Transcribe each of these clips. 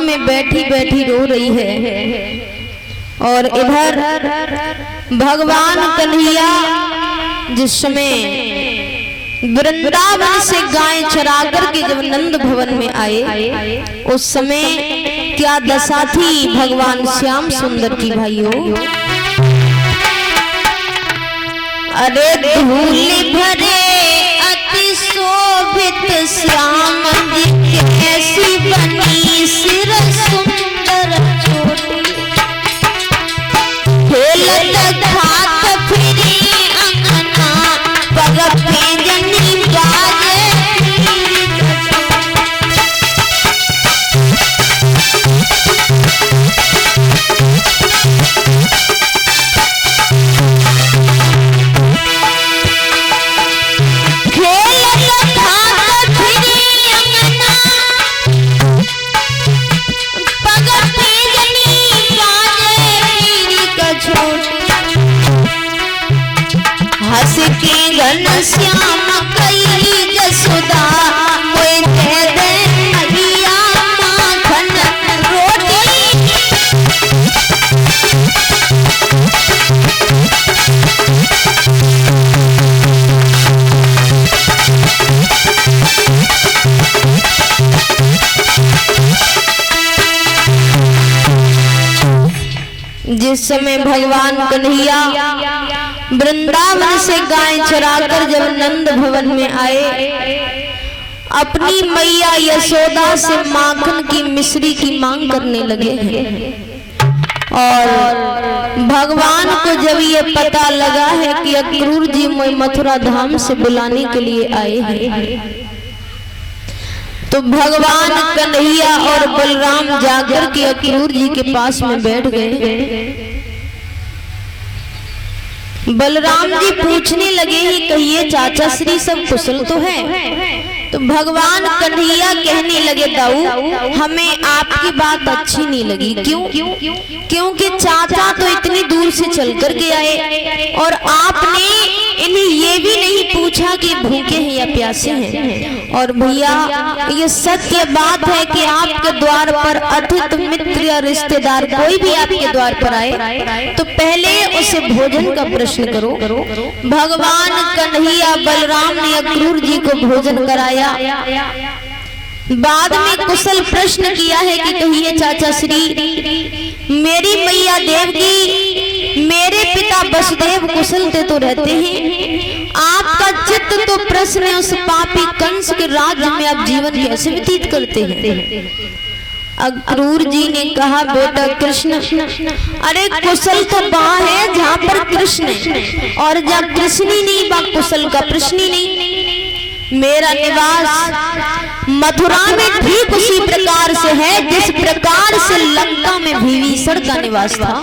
में बैठी बैठी रो रही है और इधर भगवान कन्हैया जिस समय वृंदावन से गाय चरा करके जब नंद भवन में आए उस समय क्या दशा थी भगवान श्याम सुंदर की भाइयों। अरे धूल भरे अति शोभित श्याम जी कैसी बनी सिर सुंदर चोटी, खेलत खात फिरी अंगना पग पैंजनी बाजे। हंस के घन श्याम कई जसोदा कोई दे दे मैया माखन रोटी। जिस समय भगवान कन्हैया वृंदावन से गाय चराकर जब नंद भवन में आए अपनी मैया यशोदा से माखन की मिश्री की मांग करने लगे हैं और भगवान को जब ये पता लगा है कि अक्रूर जी मथुरा धाम से बुलाने के लिए आए हैं तो भगवान कन्हैया और बलराम जाकर के अक्रूर जी के पास में बैठ गए। बलराम जी पूछने लगे ही कहिए चाचा श्री सब कुशल तो है। तो भगवान कन्हैया कहने लगे दाऊ हमें आपकी बात अच्छी नहीं लगी। क्यों? क्योंकि चाचा तो इतनी दूर से चल कर के आए और आपने इन्हें ये भी नहीं पूछा कि भूखे हैं या प्यासे हैं। और भैया ये सत्य बात है कि आपके द्वार पर अतिथि मित्र या रिश्तेदार कोई भी आपके द्वार पर आए तो पहले उसे भोजन का प्रश्न करो। भगवान कन्हैया बलराम ने अक्रूर जी को भोजन कराया। बाद में कुशल प्रश्न किया है कि कहिए चाचा श्री मेरी मैया देवकी मेरे पिता वसुदेव कुशल थे तो रहते हैं, आपका चित्त तो प्रश्न है उस पापी कंस के राज्य में आप जीवन कैसे व्यतीत करते हैं। अक्रूर जी ने कहा बेटा कृष्ण, अरे कुशल तो वहाँ है जहाँ पर कृष्ण है और जहाँ कृष्ण ही नहीं वहाँ कुशल का प्रश्न ही नहीं। मेरा निवास मथुरा में ठीक उसी प्रकार से है जिस प्रकार से लंका में विभीषण का निवास था,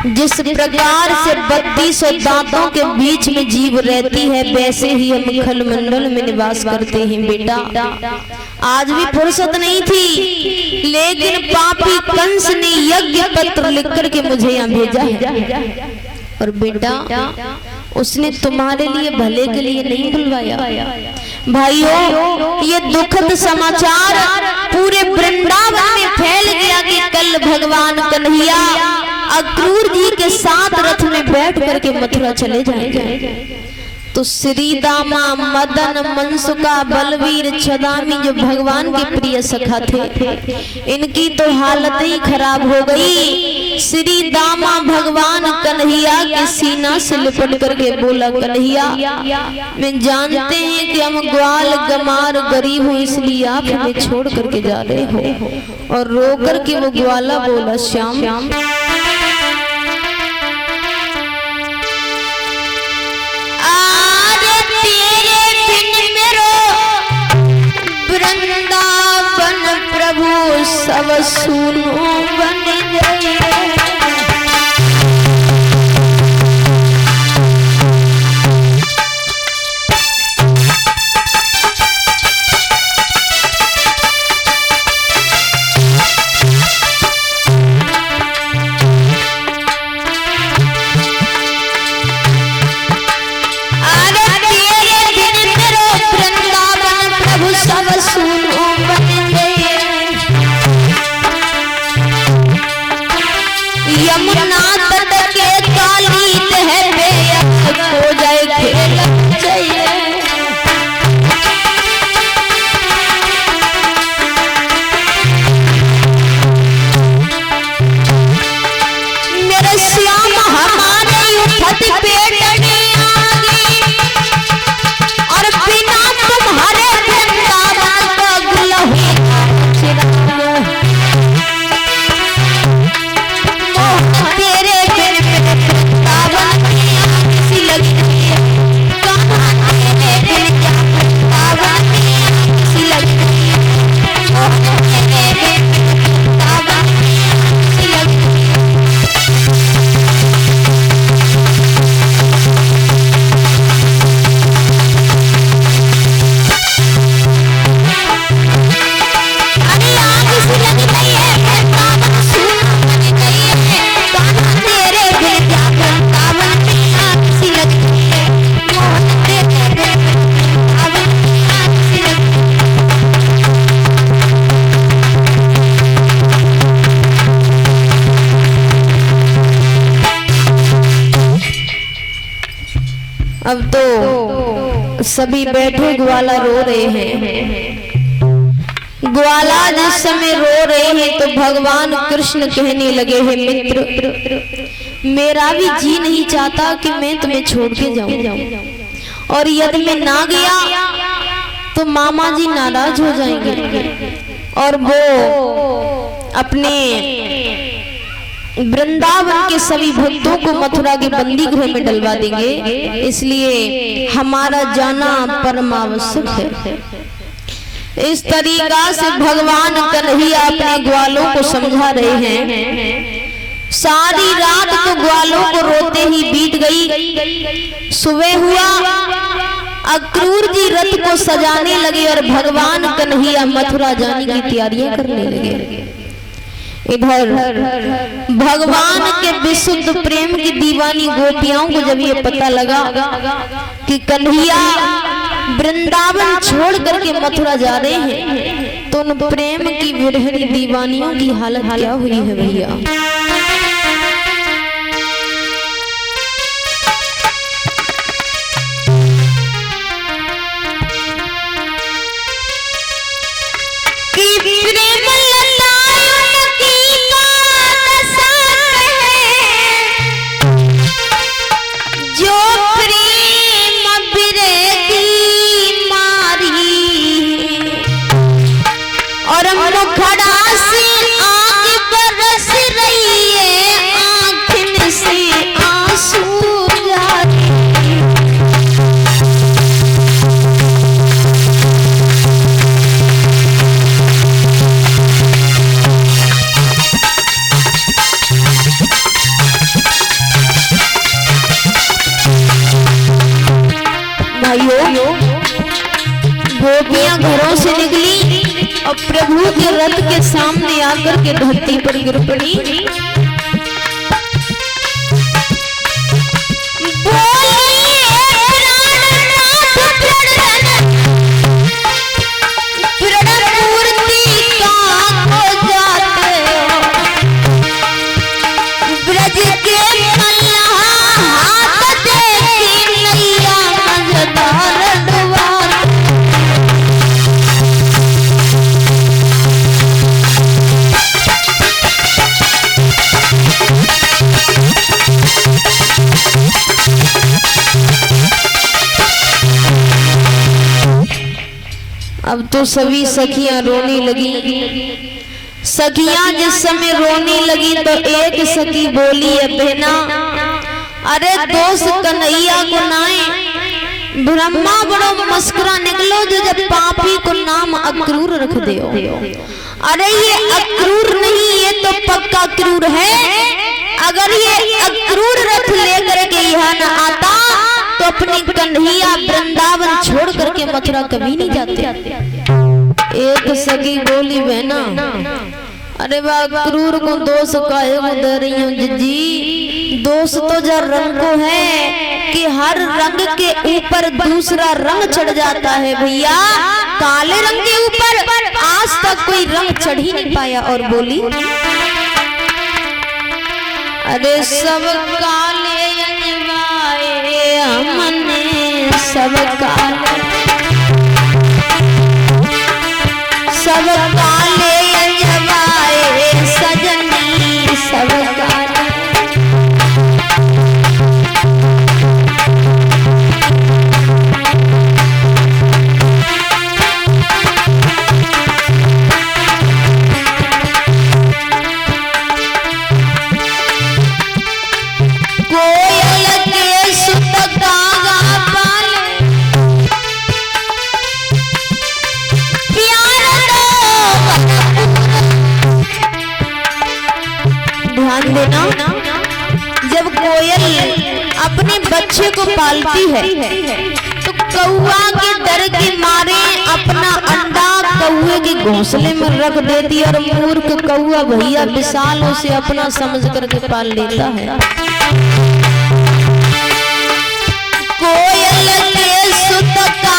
जिस प्रकार से 32 दांतों के बीच में जीव रहती है वैसे ही हम खलमंडल में निवास करते हैं। बेटा आज भी फुर्सत नहीं थी लेकिन पापी कंस ने यज्ञ पत्र लिख करके मुझे यहाँ भेजा है और बेटा उसने तुम्हारे लिए भले के लिए नहीं बुलवाया। भाइयों ये दुखद समाचार पूरे वृंदावन में फैल गया कि कल भगवान कन्हैया अक्रूर जी के साथ रथ में बैठ करके मथुरा चले जाएंगे। तो श्री दामा मदन मनसुका बलवीर छदामी जो भगवान के प्रिय सखा थे इनकी तो हालत ही खराब हो गई। श्री दामा भगवान कन्हैया के सीना से लिपट करके बोला कन्हैया मैं जानते हैं कि हम ग्वाल गमार गरीब हूँ इसलिए आप हमें छोड़ करके जा रहे हो। और रो करके वो ग्वाला बोला श्याम वृंदावन प्रभु सब सुनो बन गए। अब तो सभी बैठे ग्वाला रो रहे हैं। ग्वाला जिस समय रो रहे हैं तो भगवान कृष्ण कहने लगे हैं, मित्र मेरा भी जी नहीं चाहता कि मैं तुम्हें छोड़ के जाऊं, और यदि मैं ना गया तो मामा जी नाराज हो जाएंगे और वो अपने वृंदावन के सभी भक्तों को मथुरा के बंदी गृह में डलवा देंगे, इसलिए हमारा जाना परम आवश्यक है। इस तरीका से भगवान कन्हैया अपने ग्वालों को समझा रहे हैं। सारी रात तो ग्वालों को रोते ही बीत गई। सुबह हुआ, अक्रूर जी रथ को सजाने लगे और भगवान कन्हैया मथुरा जाने की तैयारियां करने लगे। इधर भगवान के विशुद्ध प्रेम की दीवानी गोपियाओं को जब ये पता लगा कि कन्हैया वृंदावन छोड़ करके मथुरा जा रहे हैं, तो उन प्रेम की विरहणी दीवानियों की हालत क्या हुई है भैया। गोपियां घरों से निकली और प्रभु के रथ के सामने आकर के धरती पर गिर पड़ी। अब तो सभी सखियां रोने लगी। सखियां जिस समय रोने लगी तो एक सखी बोली है, बहना अरे दोस्त कन्हैया को नाए ब्रह्मा बड़ो मस्करा निकलो जो जब पापी को नाम अक्रूर रख दे। अरे ये अक्रूर नहीं, ये तो पक्का क्रूर है। अगर ये अक्रूर रथ लेकर के यहाँ न आता तो अपनी कन्हैया वृंदावन छोड़ करके मथुरा कभी नहीं जाते। एक सगी बोली, बहना अरे वाह क्रूर को दोष काहे को दे रही हूँ जीजी, दोष तो जब रंग को है कि हर रंग के ऊपर दूसरा रंग चढ़ जाता है भैया। काले रंग के ऊपर आज तक कोई रंग चढ़ ही नहीं पाया। और बोली, अरे सब काले अजवाए हमने, सब काले अजवाए सजनी, सब काले। ध्यान देना, जब कोयल अपने बच्चे को पालती है तो कौवा के डर के मारे अपना अंडा कौवे के घोंसले में रख देती है, और मूर्ख कौवा भैया विशाल उसे अपना समझ करके पाल लेता है। कोयल के सुत का